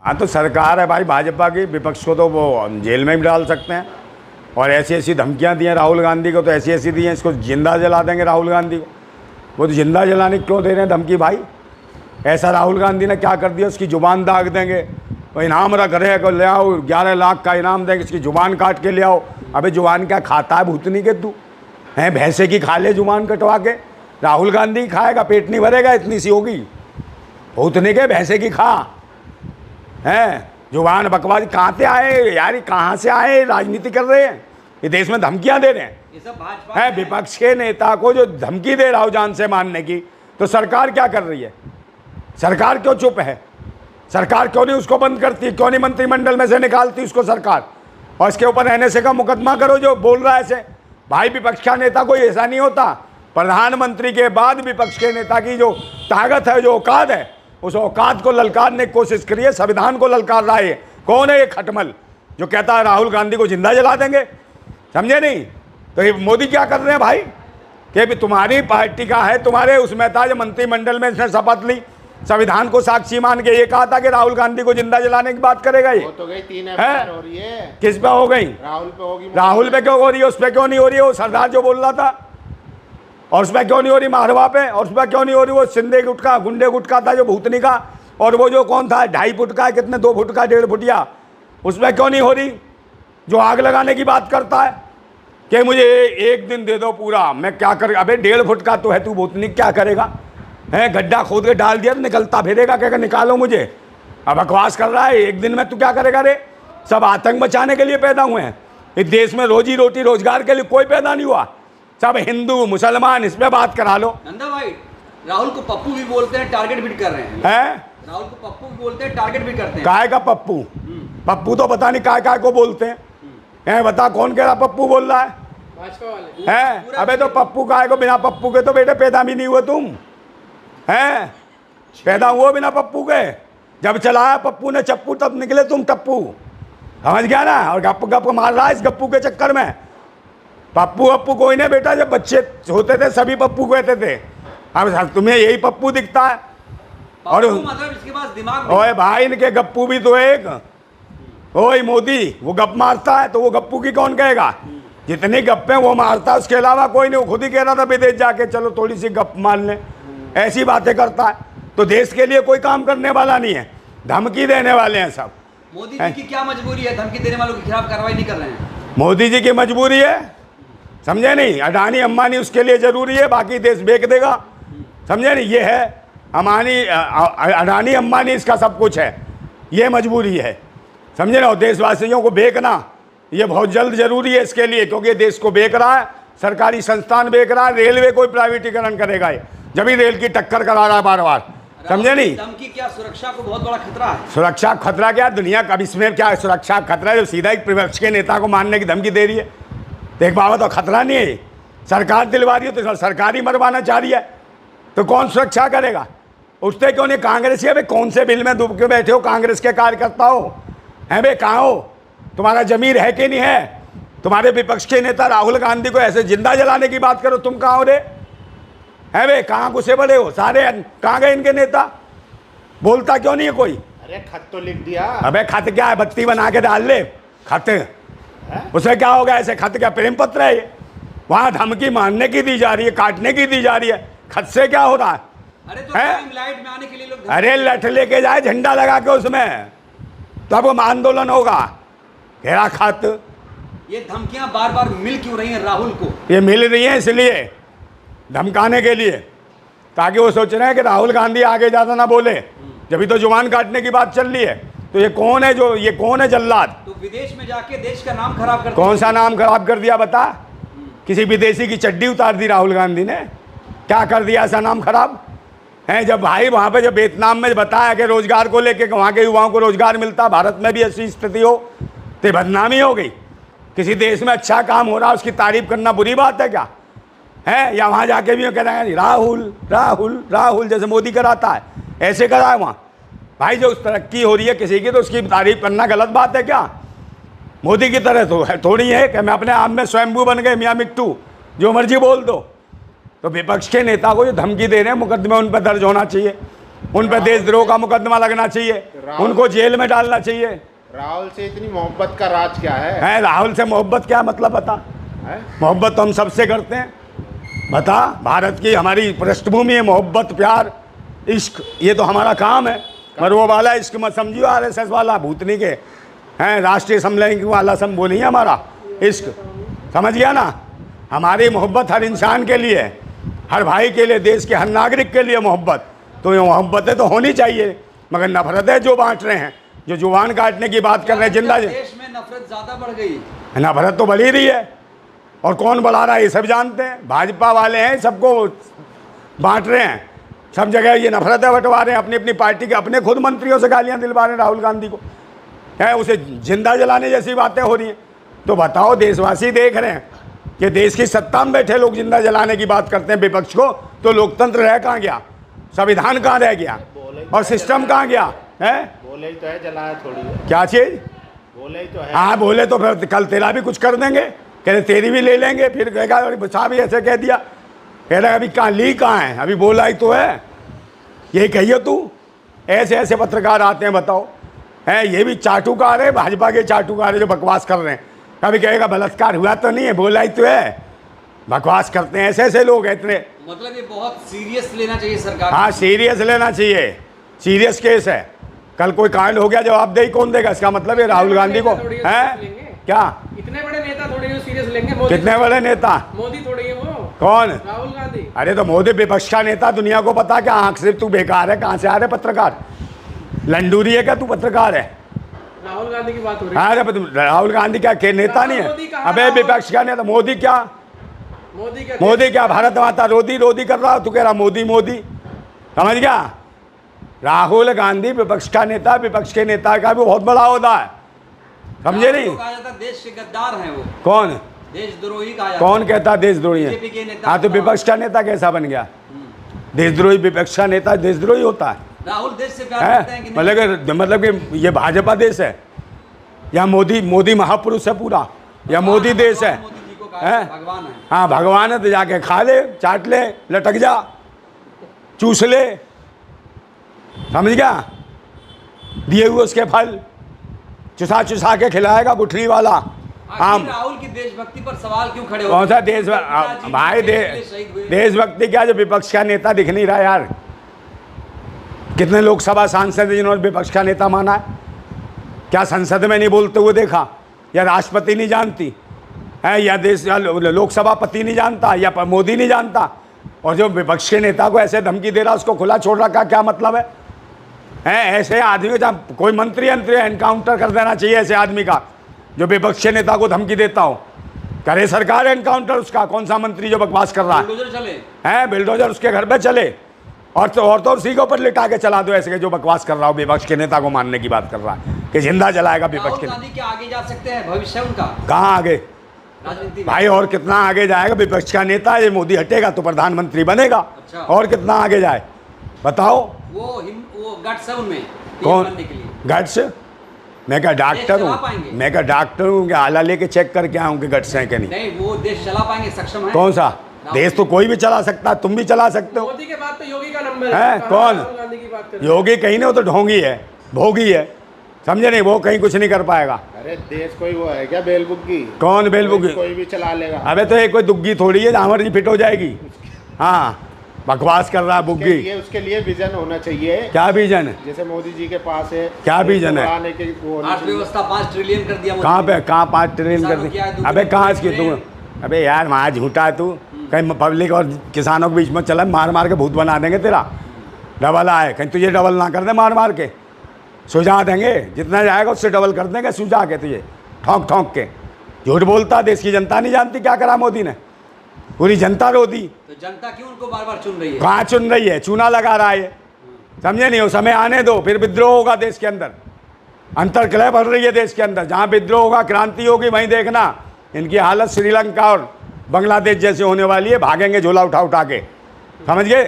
हाँ तो सरकार है भाई भाजपा की, विपक्ष को तो वो जेल में भी डाल सकते हैं। और ऐसी ऐसी धमकियाँ दी हैं राहुल गांधी को, तो ऐसी ऐसी दी हैं, इसको जिंदा जला देंगे राहुल गांधी को। वो तो जिंदा जलाने क्यों दे रहे हैं धमकी भाई? ऐसा राहुल गांधी ने क्या कर दिया? उसकी ज़ुबान दाग देंगे, वो इनाम रख रहे हैं को ले आओ, 11 लाख का इनाम देंगे, इसकी ज़ुबान काट के ले आओ। अबे ज़ुबान क्या खाता है भूतनी के तू? हैं भैंसे की खा ले ज़ुबान कटवा के, राहुल गांधी खाएगा, पेट नहीं भरेगा, इतनी सी होगी। भूतनी के भैंसे की खा हैं जुबान बकवास। कहाँ से आए यार, कहाँ से आए? राजनीति कर रहे हैं, ये देश में धमकियां दे रहे हैं। ये सब भाजपा है विपक्ष के नेता को जो धमकी दे रहा हो जान से मारने की, तो सरकार क्या कर रही है? सरकार क्यों चुप है? सरकार क्यों नहीं उसको बंद करती? क्यों नहीं मंत्रिमंडल में से निकालती उसको सरकार? और इसके ऊपर एनएसए का मुकदमा करो जो बोल रहा है ऐसे। भाई विपक्ष का नेता कोई ऐसा नहीं होता। प्रधानमंत्री के बाद विपक्ष के नेता की जो ताकत है, जो औकात है, उस औकात को ललकारने की कोशिश करिए। संविधान को ललकार रहा है। कौन है ये खटमल जो कहता है राहुल गांधी को जिंदा जला देंगे? समझे नहीं? तो ये मोदी क्या कर रहे हैं भाई कि भी तुम्हारी पार्टी का है, तुम्हारे उसमें था जो मंत्रिमंडल में इसने शपथ ली, संविधान को साक्षी मान के ये कहा था कि राहुल गांधी को जिंदा जलाने की बात करेगा। ये तो गई 3 एफआईआर हो रही है। किस पे हो गई? राहुल पे होगी। राहुल पे क्यों हो रही है? उस पर क्यों नहीं हो रही है? वो सरदार जो बोल रहा था, और उसमें क्यों नहीं हो रही मारवा पे? और उसमें क्यों नहीं हो रही वो सिंधे गुटका गुंडे गुटका था जो भूतनी का? और वो जो कौन था 2.5 फुट का, कितने 2 फुट का 1.5 फुटिया, उसमें क्यों नहीं हो रही? जो आग लगाने की बात करता है कि मुझे 1 दिन दे दो पूरा, मैं क्या कर। अबे 1.5 फुट का तो है, तू भूतनी क्या करेगा? है गड्ढा खोद के डाल दिया तो निकलता फिरेगा, क्या निकालो मुझे। अब बकवास कर रहा है, 1 दिन में तू क्या करेगा रे? सब आतंक मचाने के लिए पैदा हुए हैं। इस देश में रोजी रोटी रोजगार के लिए कोई पैदा नहीं हुआ। सब हिंदू मुसलमान, इसमें बात करा लो। नंदा भाई, राहुल को पप्पू भी बोलते हैं, टारगेट भी कर रहे हैं। राहुल को पप्पू भी बोलते हैं, टारगेट भी करते हैं। काय का पप्पू? पप्पू तो पता नहीं काय को बोलते हैं। बता कौन कह रहा पप्पू बोल रहा है? भाजपा वाले हैं? अबे तो पप्पू काय को? बिना पप्पू के तो बेटे पैदा भी नहीं हुए तुम। हैं पैदा हुआ बिना पप्पू के? जब चलाया पप्पू ने चप्पू तब निकले तुम टप्पू। समझ गया ना? और गप गप मार रहा है इस गप्पू के चक्कर में। पप्पू अप्पू कोई नहीं बेटा, जब बच्चे होते थे सभी पप्पू कहते थे। अब तुम्हें यही पप्पू दिखता है। और मतलब इसके पास दिमाग भी। ओए भाई, इनके गप्पू भी तो एक। ओए मोदी वो गप मारता है तो वो गप्पू की कौन कहेगा? जितनी गप्पे वो मारता है उसके अलावा कोई नहीं। वो खुद ही कह रहा था विदेश जाके चलो थोड़ी सी गप मार लें, ऐसी बातें करता है। तो देश के लिए कोई काम करने वाला नहीं है, धमकी देने वाले हैं सब। मोदी जी की क्या मजबूरी है धमकी देने वालों के खिलाफ कार्रवाई नहीं कर रहे हैं? मोदी जी की मजबूरी है, समझे नहीं? अडानी अंबानी उसके लिए जरूरी है, बाकी देश बेच देगा। समझे नहीं? ये है अडानी अंबानी, इसका सब कुछ है, ये मजबूरी है। समझे ना? और देशवासियों को बेचना ये बहुत जल्द जरूरी है इसके लिए, क्योंकि ये देश को बेच रहा है, सरकारी संस्थान बेच रहा है। रेलवे कोई प्राइवेटीकरण करेगा ये, जब ही रेल की टक्कर करा रहा है बार बार। समझे नहीं? धमकी क्या सुरक्षा को बहुत बड़ा खतरा है? सुरक्षा खतरा क्या? दुनिया का इसमें क्या है सुरक्षा खतरा? जो सीधा एक विपक्ष के नेता को मारने की धमकी दे रही है, देख बाबा तो खतरा नहीं है। सरकार दिलवा रही है तो सरकार ही मरवाना चाह रही है, तो कौन सुरक्षा करेगा? उठते क्यों नहीं कांग्रेसी? अबे कौन से बिल में डूब के बैठे हो कांग्रेस के कार्यकर्ता हो? हैं बे कहाँ हो? तुम्हारा जमीर है कि नहीं है? तुम्हारे विपक्ष के नेता राहुल गांधी को ऐसे जिंदा जलाने की बात करो, तुम कहाँ हो रे? हैं बे कहाँ घुसे बड़े हो सारे? कहाँ गए इनके नेता? बोलता क्यों नहीं है कोई? अरे खत तो लिख दिया। अबे खत क्या है? बत्ती बना के डाल ले खत, उसे क्या होगा? ऐसे खत क्या प्रेम पत्र है ये? वहाँ धमकी मारने की दी जा रही है, काटने की दी जा रही है, खत से क्या हो रहा है? अरे तो लाइट में आने के लिए लोग अरे लठ लेके जाए झंडा लगा के उसमें, तब आंदोलन होगा। घेरा खत। ये धमकियां बार बार मिल क्यों रही हैं राहुल को? ये मिल रही है इसलिए धमकाने के लिए, ताकि वो सोच रहे हैं कि राहुल गांधी आगे ज़्यादा ना बोले, जब तो जुबान काटने की बात चल रही है। तो ये कौन है ये कौन है जल्लाद? तो विदेश में जाके देश का नाम खराब कर कौन सा नाम खराब कर दिया बता? किसी विदेशी की चड्डी उतार दी राहुल गांधी ने? क्या कर दिया ऐसा नाम खराब है? जब भाई वहाँ पे जब वियतनाम में बताया कि रोजगार को लेके वहाँ के युवाओं को रोजगार मिलता, भारत में भी ऐसी स्थिति हो तो बदनामी हो गई। किसी देश में अच्छा काम हो रहा है उसकी तारीफ करना बुरी बात है क्या? है या वहाँ जाके भी कह रहे हैं राहुल राहुल राहुल, जैसे मोदी कराता है ऐसे करा है वहाँ? भाई जो तरक्की हो रही है किसी की तो उसकी तारीफ करना गलत बात है क्या? मोदी की तरह तो है थोड़ी है कि मैं अपने आप में स्वयंभू बन गए मियाँ मिट्टू, जो मर्जी बोल दो। तो विपक्ष के नेता को जो धमकी दे रहे हैं मुकदमे उन पर दर्ज होना चाहिए। उन पर देशद्रोह का मुकदमा लगना चाहिए, उनको जेल में डालना चाहिए। राहुल से इतनी मोहब्बत का राज क्या है? राहुल से मोहब्बत क्या मतलब बता? मोहब्बत तो हम सबसे करते हैं, बता। भारत की हमारी पृष्ठभूमि है, मोहब्बत, प्यार, इश्क, ये तो हमारा काम है। पर वो वाला इश्क मत समझियो RSS वाला भूतनी के हैं, राष्ट्रीय समलैंगिक वाला सब वो नहीं है हमारा इश्क, समझ गया ना। हमारी मोहब्बत हर इंसान के लिए, हर भाई के लिए, देश के हर नागरिक के लिए मोहब्बत। तो ये मोहब्बतें तो होनी चाहिए, मगर नफरतें जो बांट रहे हैं, जो जुबान काटने की बात कर रहे हैं, जिंदा देश में नफरत ज्यादा बढ़ गई। नफरत तो बढ़ी रही है, और कौन बढ़ा रहा है ये सब जानते हैं। भाजपा वाले हैं, सबको बांट रहे हैं, सब जगह ये नफरतें बंटवा रहे हैं। अपनी अपनी पार्टी के अपने खुद मंत्रियों से गालियां दिलवा रहे हैं राहुल गांधी को, है उसे जिंदा जलाने जैसी बातें हो रही हैं। तो बताओ, देशवासी देख रहे हैं कि देश की सत्ता में बैठे लोग जिंदा जलाने की बात करते हैं विपक्ष को, तो लोकतंत्र रह कहाँ गया, संविधान कहाँ रह गया, और सिस्टम कहाँ गया है? बोले ही तो है, जलाया थोड़ी है। क्या चीज? बोले ही तो है। हाँ बोले तो फिर कल तेरा भी कुछ कर देंगे, कह तेरी भी ले लेंगे। फिर कहेगा बचा भी ऐसे कह दिया, कह रहा अभी कहाँ ली कहाँ है, अभी बोला ही तो है। यही कहिए तू, ऐसे ऐसे पत्रकार आते हैं, बताओ हैं, ये भी चाटुकार है, भाजपा के चाटुकार है जो बकवास कर रहे हैं। कभी कहेगा बलात्कार हुआ तो नहीं है, बोला ही तो है, बकवास करते हैं। ऐसे ऐसे लोग हैं इतने, मतलब ये बहुत सीरियस लेना चाहिए सरकार। हाँ सीरियस लेना चाहिए, सीरियस केस है। कल कोई कांड हो गया, जवाबदेही कौन देगा? इसका मतलब है राहुल गांधी को है क्या? इतने बड़े नेता थोड़ी जो सीरियस लेंगे। कितने बड़े नेता? मोदी थोड़ी है वो। कौन? राहुल गांधी। अरे तो मोदी विपक्ष का नेता, दुनिया को पता क्या? आंख से तू बेकार है, कहाँ से आ रहे पत्रकार? लंडूरी है क्या तू? पत्रकार है? राहुल गांधी की बात हो रही है। अरे राहुल गांधी क्या नेता नहीं है? अबे विपक्ष का नेता मोदी क्या? मोदी क्या भारत माता रोदी रोदी कर रहा? तू कह रहा मोदी मोदी, समझ गया? राहुल गांधी विपक्ष का नेता, विपक्ष के नेता का भी बहुत बड़ा होता है, समझे नहीं? कहा जाता है देश के गद्दार हैं वो। कौन? देशद्रोही कहा जाता है। कौन कहता देशद्रोही बीजेपी के है? नेता। हाँ तो विपक्ष का नेता कैसा बन गया? देशद्रोही विपक्ष का नेता देशद्रोही होता है? राहुल देश से प्यार करते हैं कि नहीं? मतलब कि ये भाजपा देश है या मोदी महापुरुष है पूरा, या मोदी देश है? मोदी जी को कहा भगवान है। हाँ भगवान है, तो जाके खा ले, चाट ले, लटक जा, चूस ले, समझ गया? दिए हुए उसके फल चुसा चुसा के खिलाएगा गुठली वाला आम। राहुल की देशभक्ति पर सवाल क्यों खड़े कौन सा देश भाई? देशभक्ति क्या, जो विपक्ष का नेता दिख नहीं रहा यार? कितने लोकसभा सांसद हैं जिन्होंने विपक्ष का नेता माना है? क्या संसद में नहीं बोलते हुए देखा? या राष्ट्रपति नहीं जानती है, या देश या लोकसभा पति नहीं जानता, या मोदी नहीं जानता? और जो विपक्ष के नेता को ऐसे धमकी दे रहा, उसको खुला छोड़ रखा, क्या मतलब है? ऐसे आदमी को जब कोई मंत्री एनकाउंटर कर देना चाहिए ऐसे आदमी का, जो विपक्ष के नेता को धमकी देता हो। करे सरकार एनकाउंटर उसका। कौन सा मंत्री जो बकवास कर रहा है? बिल्डोजर उसके घर पे चले, और तो उसी के ऊपर लिटा के चला दो, ऐसे के जो बकवास कर रहा हो, विपक्ष के नेता को मानने की बात कर रहा है कि जिंदा जलाएगा विपक्ष के। गांधी क्या आगे जा सकते हैं? भविष्य उनका कहाँ आगे राजनीति भाई? और कितना आगे जाएगा? विपक्ष का नेता ये मोदी हटेगा तो प्रधानमंत्री बनेगा। अच्छा। और कितना आगे जाए बताओ? वो गट्स है उनमें कौन बनने के लिए? गट्स? मैं क्या डॉक्टर चला हूँ? पाएंगे? मैं क्या डॉक्टर हूँ कि आला लेके चेक करके आऊँ कि गट्स हैं कि नहीं? नहीं, वो देश चला पाएंगे, सक्षम है। कौन सा देश? तो कोई भी चला सकता है, तुम भी चला सकते हो। मोदी के बाद तो योगी का नंबर है कौन? राहुल गांधी की बात कर। योगी कहीं नहीं, वो तो ढोंगी है, भोगी है, समझे नहीं? वो कहीं कुछ नहीं कर पाएगा। अरे देश कोई वो है क्या बेलबुग्गी? कौन बेलबुग्गी? कोई भी चला लेगा। अबे तो ये कोई दुग्गी थोड़ी है जहाँ मर्जी फिट हो जाएगी। हाँ बकवास कर रहा है बुग्गी। उसके लिए विजन होना चाहिए। क्या विजन है? जैसे मोदी जी के पास है क्या विजन है? अर्थव्यवस्था 5 ट्रिलियन कर दिया। कहाँ पे? कहाँ 5 ट्रिलियन कर दी? अबे कहाँ इसकी तू? अबे यार वहाँ झूठा है तू। कहीं पब्लिक और किसानों के बीच में चला, मार मार के भूत बना देंगे तेरा। डबल आए कहीं, तुझे डबल ना कर दे, मार मार के सुझा देंगे। जितना जाएगा उससे डबल कर देंगे सुझा के तुझे, ठोंक ठोंक के। झूठ बोलता, देश की जनता नहीं जानती क्या करा मोदी ने, पूरी जनता रो दी। तो जनता क्यों उनको बार बार चुन रही है? कहाँ चुन रही है? चूना लगा रहा है, समझे नहीं? वो समय आने दो, फिर विद्रोह होगा देश के अंदर। अंतर्कलह बढ़ रही है देश के अंदर, जहाँ विद्रोह होगा, क्रांति होगी, वहीं देखना इनकी हालत श्रीलंका और बांग्लादेश जैसे होने वाली है। भागेंगे झोला उठा उठा के, समझ गए?